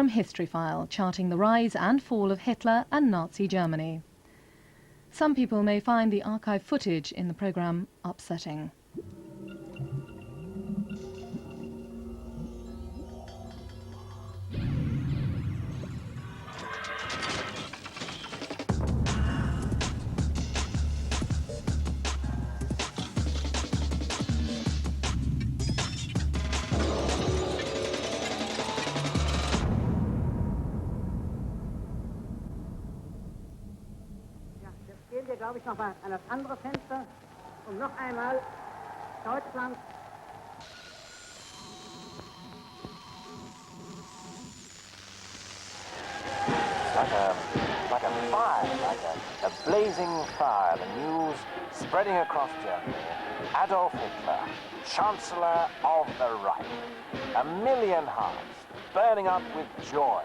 From History File, charting the rise and fall of Hitler and Nazi Germany. Some people may find the archive footage in the programme upsetting. Gehen wir, glaube ich, noch mal an das andere Fenster, noch einmal Deutschland. Like a fire, like a blazing fire. The news spreading across Germany. Adolf Hitler, chancellor of the Reich. 1 million hearts burning up with joy.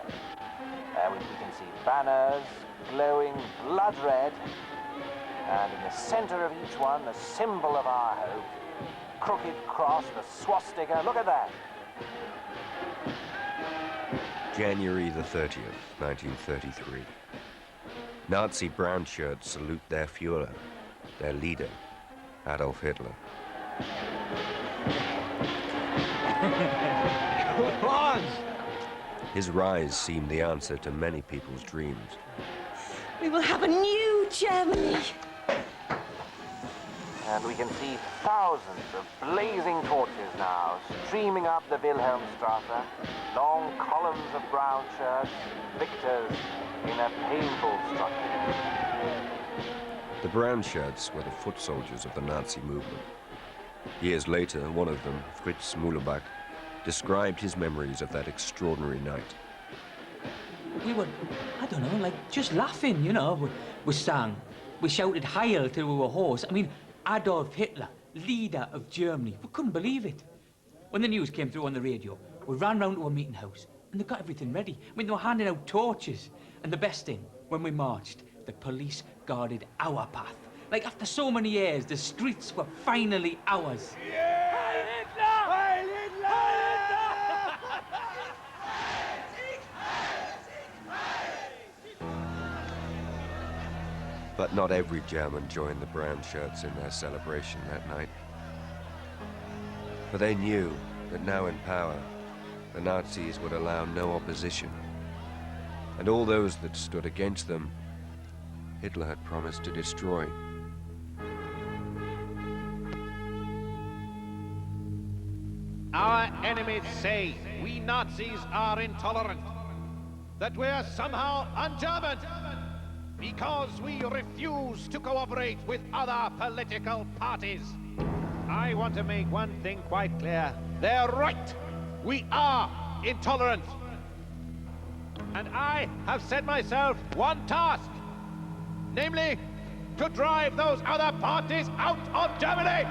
We can see banners glowing blood red. And in the center of each one, the symbol of our hope, crooked cross, the swastika. Look at that. January the 30th, 1933. Nazi brown shirts salute their Führer, their leader, Adolf Hitler. Come on! His rise seemed the answer to many people's dreams. We will have a new Germany. And we can see thousands of blazing torches now streaming up the Wilhelmstrasse, long columns of brown shirts, victors in a painful struggle. The brown shirts were the foot soldiers of the Nazi movement. Years later, one of them, Fritz Muhlbach, described his memories of that extraordinary night. We were, I don't know, like just laughing, you know. We sang, we shouted Heil till we were hoarse. I mean, Adolf Hitler, leader of Germany. We couldn't believe it. When the news came through on the radio, we ran round to a meeting house and they got everything ready. I mean, they were handing out torches. And the best thing, when we marched, the police guarded our path. Like after so many years, the streets were finally ours. Yeah! Heil Hitler! Heil Hitler! But not every German joined the brown shirts in their celebration that night. For they knew that now in power, the Nazis would allow no opposition. And all those that stood against them, Hitler had promised to destroy. Our enemies say we Nazis are intolerant, that we're somehow un-German, because we refuse to cooperate with other political parties. I want to make one thing quite clear. They're right. We are intolerant. And I have set myself one task, namely, to drive those other parties out of Germany.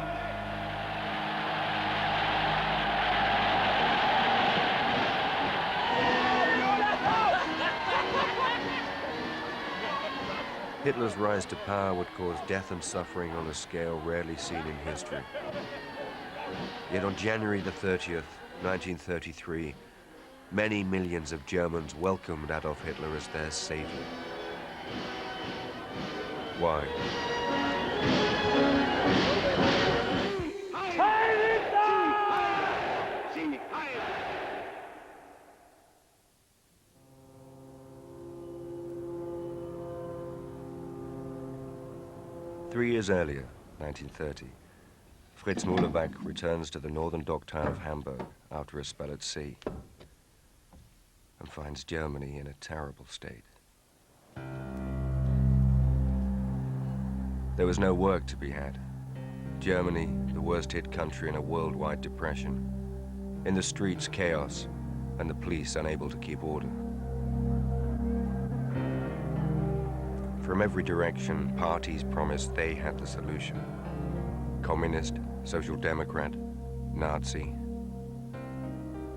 Hitler's rise to power would cause death and suffering on a scale rarely seen in history. Yet on January the 30th, 1933, many millions of Germans welcomed Adolf Hitler as their savior. Why? 3 years earlier, 1930, Fritz Muhlbach returns to the northern dock town of Hamburg after a spell at sea and finds Germany in a terrible state. There was no work to be had. Germany, the worst hit country in a worldwide depression. In the streets, chaos, and the police unable to keep order. From every direction, parties promised they had the solution. Communist, Social Democrat, Nazi.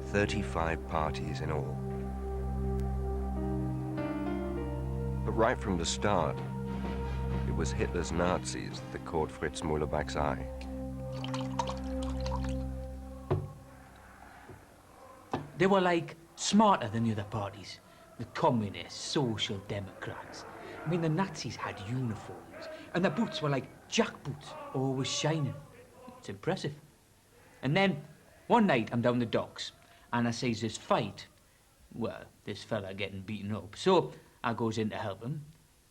35 parties in all. But right from the start, it was Hitler's Nazis that caught Fritz Muhlbach's eye. They were like smarter than the other parties. The communists, social democrats. I mean, the Nazis had uniforms, and their boots were like jackboots, always shining. It's impressive. And then, one night, I'm down the docks, and I sees this fight. Well, this fella getting beaten up. So, I goes in to help him,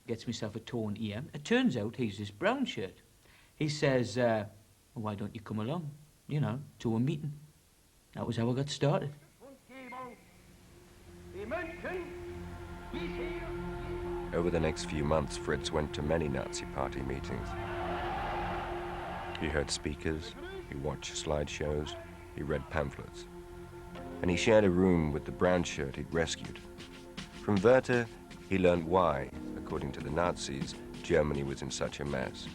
gets myself a torn ear. It turns out he's this brown shirt. He says, why don't you come along, you know, to a meeting? That was how I got started. Over the next few months, Fritz went to many Nazi Party meetings. He heard speakers, he watched slideshows, he read pamphlets. And he shared a room with the brown shirt he'd rescued. From Werther, he learned why, according to the Nazis, Germany was in such a mess.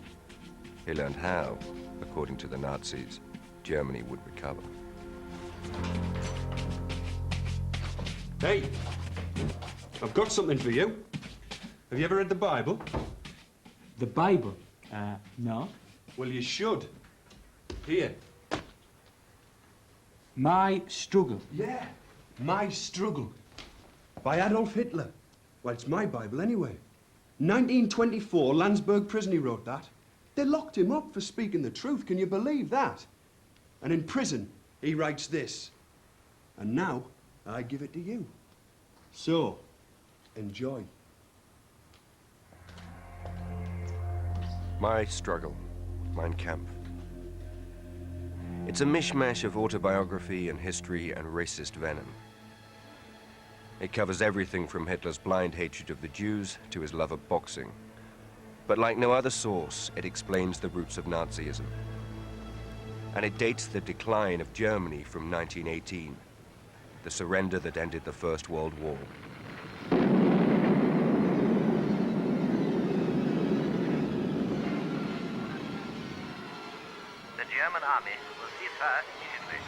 He learned how, according to the Nazis, Germany would recover. Hey, I've got something for you. Have you ever read the Bible? The Bible? No. Well, you should. Here. My Struggle. Yeah, My Struggle. By Adolf Hitler. Well, it's my Bible anyway. 1924, Landsberg prison, he wrote that. They locked him up for speaking the truth. Can you believe that? And in prison, he writes this. And now, I give it to you. So, enjoy. My Struggle, Mein Kampf. It's a mishmash of autobiography and history and racist venom. It covers everything from Hitler's blind hatred of the Jews to his love of boxing. But like no other source, it explains the roots of Nazism. And it dates the decline of Germany from 1918, the surrender that ended the First World War. The German army will cease fire immediately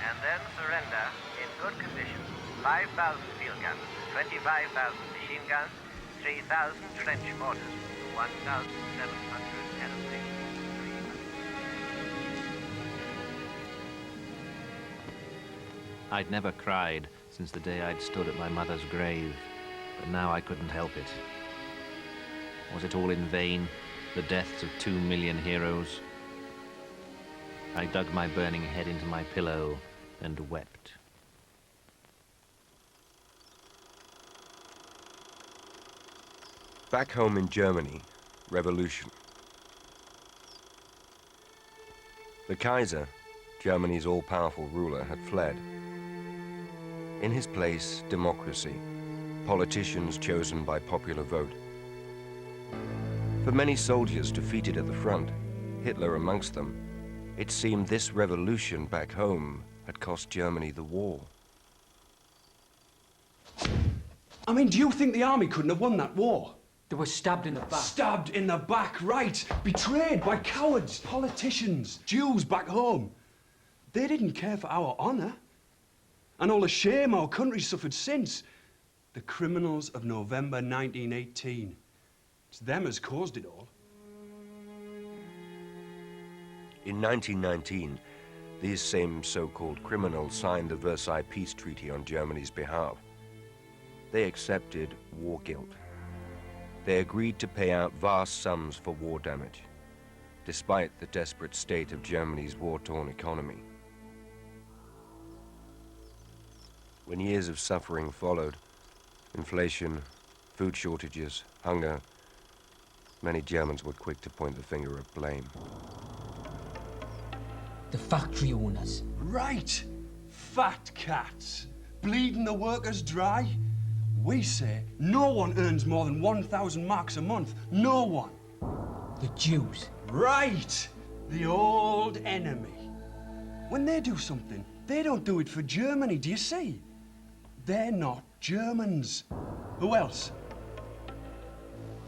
and then surrender in good condition 5,000 field guns, 25,000 machine guns, 3,000 trench mortars, 1,700 aeroplanes. I'd never cried since the day I'd stood at my mother's grave, but now I couldn't help it. Was it all in vain, the deaths of 2 million heroes? I dug my burning head into my pillow and wept. Back home in Germany, revolution. The Kaiser, Germany's all-powerful ruler, had fled. In his place, democracy, politicians chosen by popular vote. For many soldiers defeated at the front, Hitler amongst them, it seemed this revolution back home had cost Germany the war. I mean, do you think the army couldn't have won that war? They were stabbed in the back. Stabbed in the back, right. Betrayed by cowards, politicians, Jews back home. They didn't care for our honor. And all the shame our country suffered since. The criminals of November 1918. It's them as caused it all. In 1919, these same so-called criminals signed the Versailles Peace Treaty on Germany's behalf. They accepted war guilt. They agreed to pay out vast sums for war damage, despite the desperate state of Germany's war-torn economy. When years of suffering followed, inflation, food shortages, hunger, many Germans were quick to point the finger of blame. The factory owners. Right. Fat cats. Bleeding the workers dry. We say no one earns more than 1,000 marks a month. No one. The Jews. Right. The old enemy. When they do something, they don't do it for Germany, do you see? They're not Germans. Who else?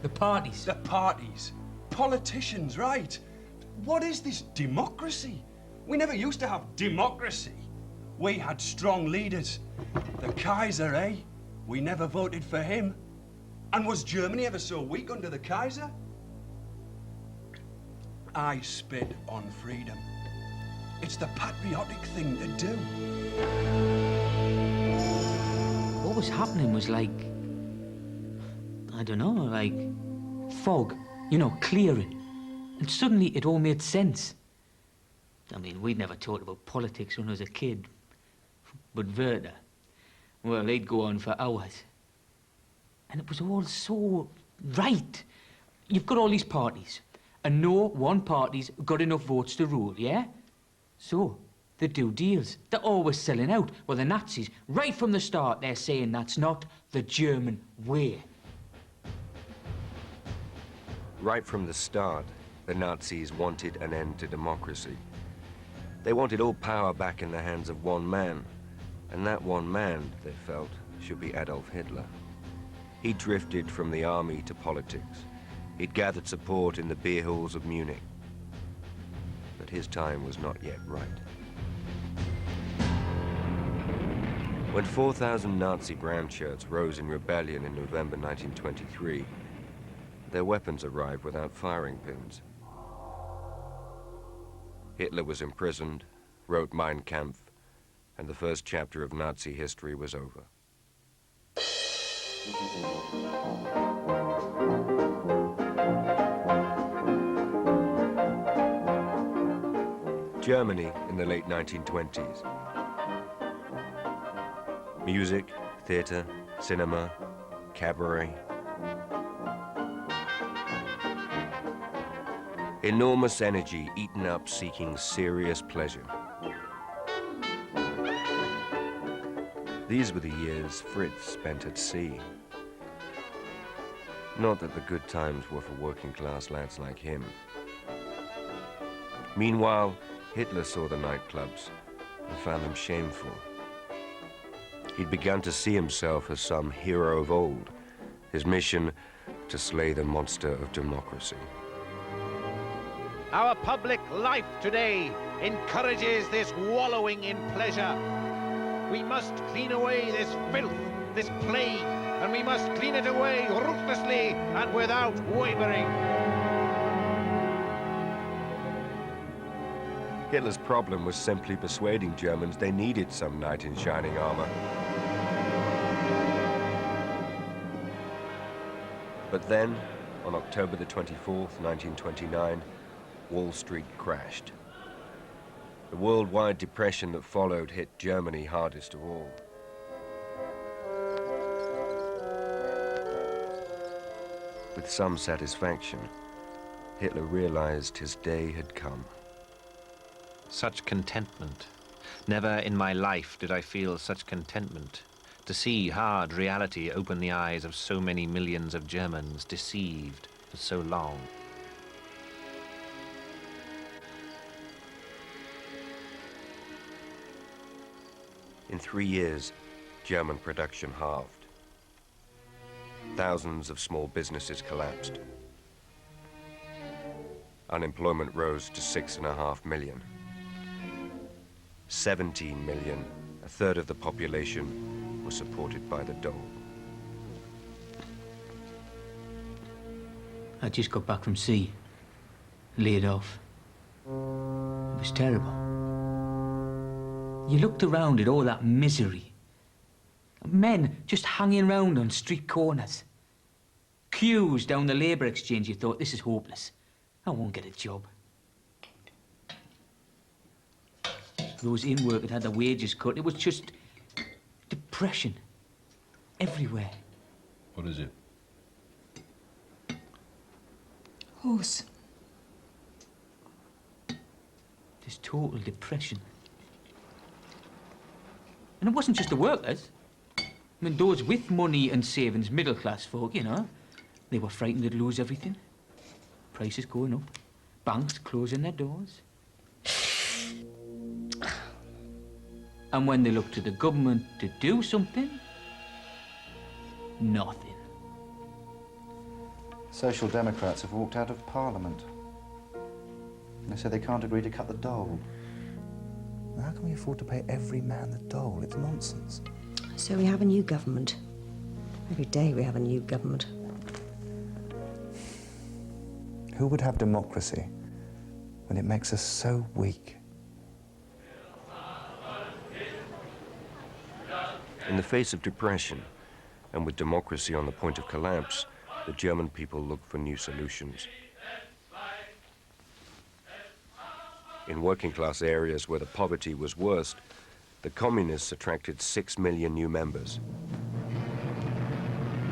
The parties. The parties. Politicians, right. What is this democracy? We never used to have democracy. We had strong leaders. The Kaiser, eh? We never voted for him. And was Germany ever so weak under the Kaiser? I spit on freedom. It's the patriotic thing to do. what was happening was like, I don't know, like fog, you know, clearing. And suddenly it all made sense. I mean, we'd never talked about politics when I was a kid. But Werther, well, he'd go on for hours. And it was all so right. You've got all these parties, and no one party's got enough votes to rule, yeah? So, they do deals. They're always selling out. Well, the Nazis, right from the start, they're saying that's not the German way. Right from the start, the Nazis wanted an end to democracy. They wanted all power back in the hands of one man. And that one man, they felt, should be Adolf Hitler. He drifted from the army to politics. He'd gathered support in the beer halls of Munich. But his time was not yet right. When 4,000 Nazi brown shirts rose in rebellion in November 1923, their weapons arrived without firing pins. Hitler was imprisoned, wrote Mein Kampf, and the first chapter of Nazi history was over. Germany in the late 1920s. Music, theater, cinema, cabaret. Enormous energy eaten up seeking serious pleasure. These were the years Fritz spent at sea. Not that the good times were for working class lads like him. Meanwhile, Hitler saw the nightclubs and found them shameful. He'd begun to see himself as some hero of old, his mission to slay the monster of democracy. Our public life today encourages this wallowing in pleasure. We must clean away this filth, this plague, and we must clean it away ruthlessly and without wavering. Hitler's problem was simply persuading Germans they needed some knight in shining armor. But then, on October the 24th, 1929, Wall Street crashed. The worldwide depression that followed hit Germany hardest of all. With some satisfaction, Hitler realized his day had come. Such contentment. Never in my life did I feel such contentment. To see hard reality open the eyes of so many millions of Germans deceived for so long. In 3 years, German production halved. Thousands of small businesses collapsed. Unemployment rose to 6.5 million. 17 million, a third of the population, was supported by the dole. I just got back from sea, laid off. It was terrible. You looked around at all that misery. Men just hanging around on street corners. Queues down the labour exchange, you thought, this is hopeless. I won't get a job. Those in work had had their wages cut. It was just depression everywhere. What is it? Horse. Just total depression. And it wasn't just the workers. I mean, those with money and savings, middle-class folk, you know, they were frightened they'd lose everything. Prices going up, banks closing their doors. And when they looked to the government to do something, nothing. Social Democrats have walked out of Parliament. They say they can't agree to cut the dole. How can we afford to pay every man the dole? It's nonsense. So we have a new government. Every day we have a new government. Who would have democracy when it makes us so weak? In In the face of depression, and with democracy on the point of collapse, the German people looked for new solutions. In working-class areas where the poverty was worst, the communists attracted 6 million new members.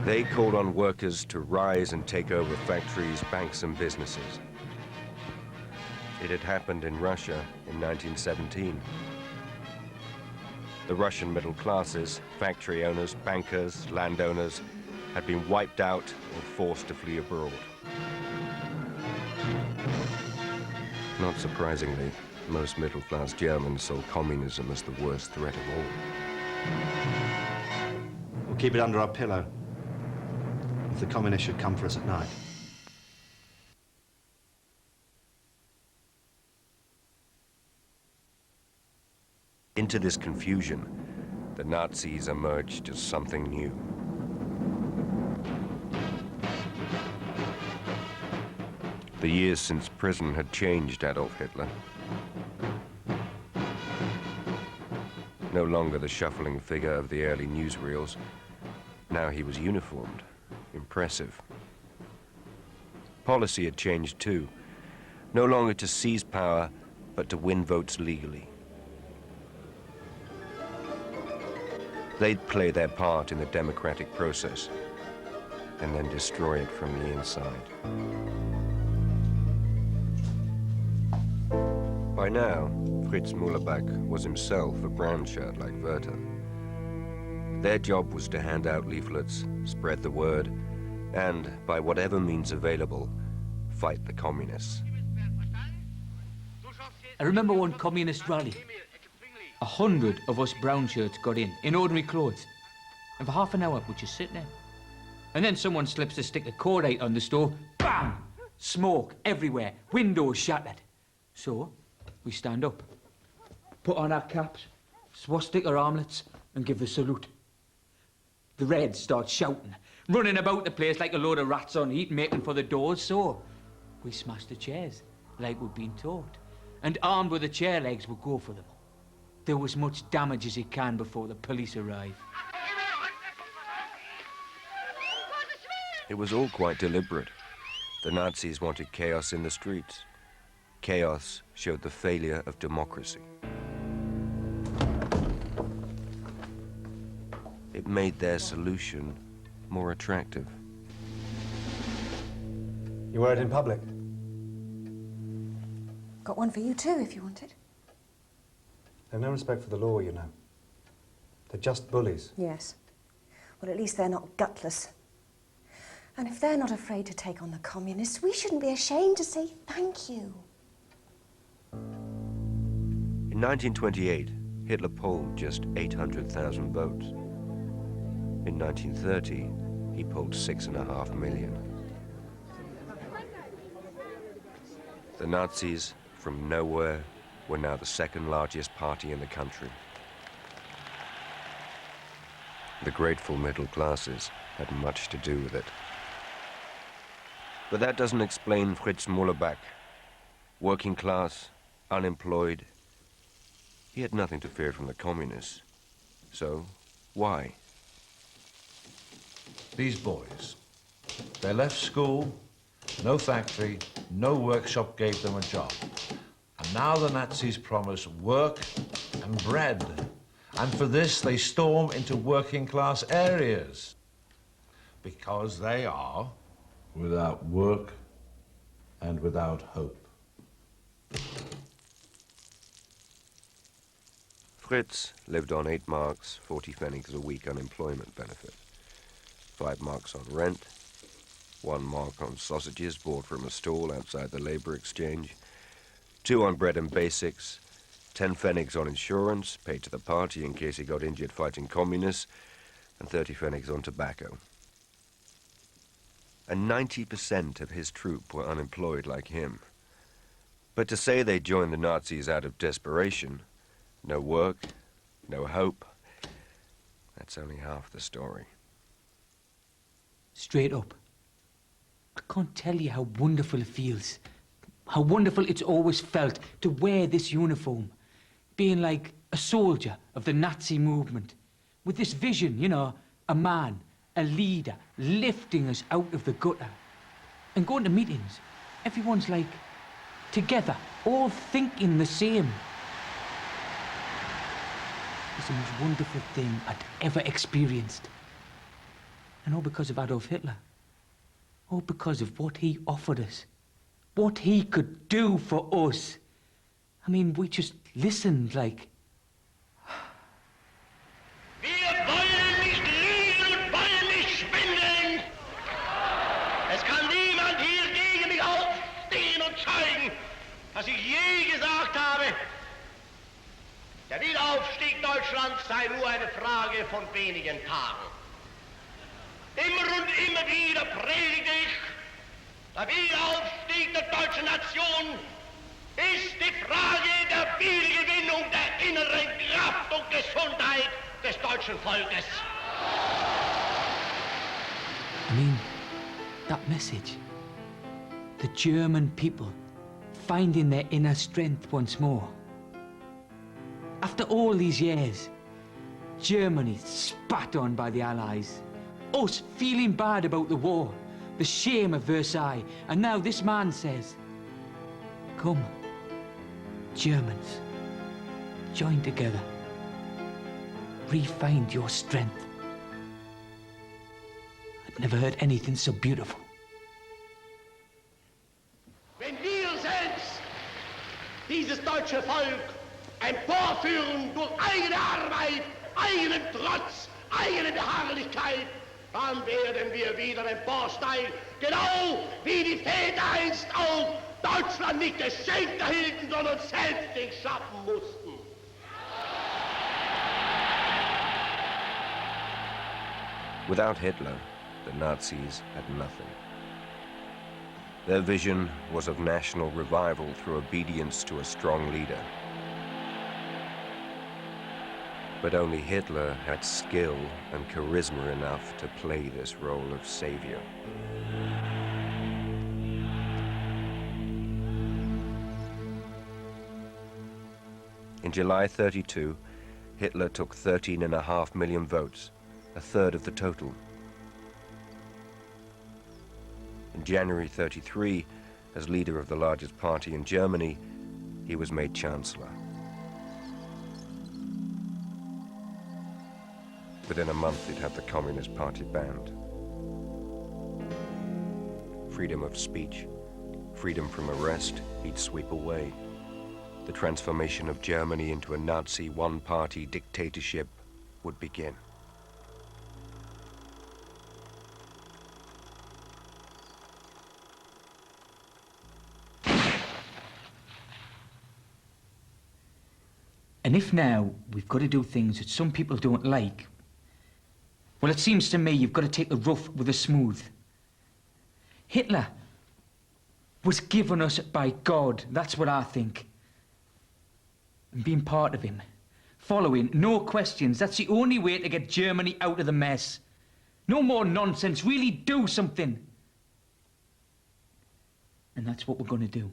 They called on workers to rise and take over factories, banks, and businesses. It had happened in Russia in 1917. The Russian middle classes, factory owners, bankers, landowners, had been wiped out or forced to flee abroad. Not surprisingly, most middle-class Germans saw communism as the worst threat of all. We'll keep it under our pillow if the communists should come for us at night. Into this confusion, the Nazis emerged as something new. The years since prison had changed Adolf Hitler. No longer the shuffling figure of the early newsreels. Now he was uniformed, impressive. Policy had changed too. No longer to seize power, but to win votes legally. They'd play their part in the democratic process and then destroy it from the inside. By now, Fritz Müllerbach was himself a brown shirt like Werther. Their job was to hand out leaflets, spread the word, and, by whatever means available, fight the communists. I remember one communist rally. 100 of us brown shirts got in ordinary clothes. And for half an hour, we'd just sit there. And then someone slips a stick of cordite on the stove, bam! Smoke everywhere, windows shattered. So, we stand up, put on our caps, swastika armlets, and give the salute. The Reds start shouting, running about the place like a load of rats on heat, making for the doors. So, we smash the chairs, like we'd been taught. And armed with the chair legs, we'd go for them. Do as much damage as you can before the police arrive. It was all quite deliberate. The Nazis wanted chaos in the streets. Chaos showed the failure of democracy. It made their solution more attractive. You wear it in public? Got one for you too, if you want it. They've no respect for the law, you know. They're just bullies. Yes. Well, at least they're not gutless. And if they're not afraid to take on the communists, we shouldn't be ashamed to say thank you. In 1928, Hitler polled just 800,000 votes. In 1930, he polled 6.5 million. The Nazis, from nowhere, were now the second largest party in the country. The grateful middle classes had much to do with it. But that doesn't explain Fritz Müllerbach. Working class, unemployed. He had nothing to fear from the communists. So, why? These boys, they left school, no factory, no workshop gave them a job. And now the Nazis promise work and bread. And for this, they storm into working class areas. Because they are without work and without hope. Fritz lived on 8 marks, 40 pfennigs a week unemployment benefit. 5 marks on rent, 1 mark on sausages bought from a stall outside the labor exchange, 2 on bread and basics, 10 pfennigs on insurance, paid to the party in case he got injured fighting communists, and 30 pfennigs on tobacco. And 90% of his troop were unemployed like him. But to say they joined the Nazis out of desperation, no work, no hope, that's only half the story. Straight up, I can't tell you how wonderful it feels. How wonderful it's always felt to wear this uniform. Being like a soldier of the Nazi movement. with this vision, you know, a man, a leader, lifting us out of the gutter. And going to meetings, everyone's like, together, all thinking the same. It's the most wonderful thing I'd ever experienced. And all because of Adolf Hitler. All because of what he offered us. What he could do for us. I mean, we just listened like... Wir wollen nicht liegen und wollen nicht schwindeln. Es kann niemand hier gegen mich aufstehen und zeugen, was ich je gesagt habe. Der Wiederaufstieg Deutschlands sei nur eine Frage von wenigen Tagen. Immer und immer wieder predige ich, der Wiederaufstieg der deutschen Nation ist die Frage der Wiedergewinnung der inneren Kraft und Gesundheit des deutschen Volkes. I mean, that message. The German people finding their inner strength once more. After all these years, Germany spat on by the Allies. Us feeling bad about the war, the shame of Versailles. And now this man says, come, Germans, join together. Re-find your strength. I've never heard anything so beautiful. Wenn wir selbst dieses deutsche Volk emporführen durch eigene Arbeit, eigenen Trotz, eigene Beharrlichkeit, dann werden wir wieder emporsteigen, genau wie die Väter einst auch Deutschland nicht geschenkt erhielten, sondern selbst schaffen mussten. Without Hitler, the Nazis had nothing. Their vision was of national revival through obedience to a strong leader. But only Hitler had skill and charisma enough to play this role of savior. In July 32, Hitler took 13.5 million votes, a third of the total. In January 33, as leader of the largest party in Germany, he was made chancellor. Within a month, he'd had the Communist Party banned. Freedom of speech, freedom from arrest, he'd sweep away. The transformation of Germany into a Nazi one-party dictatorship would begin. And if now we've got to do things that some people don't like, well, it seems to me you've got to take the rough with the smooth. Hitler was given us by God, that's what I think. And being part of him, following, no questions, that's the only way to get Germany out of the mess. No more nonsense, really do something. And that's what we're going to do.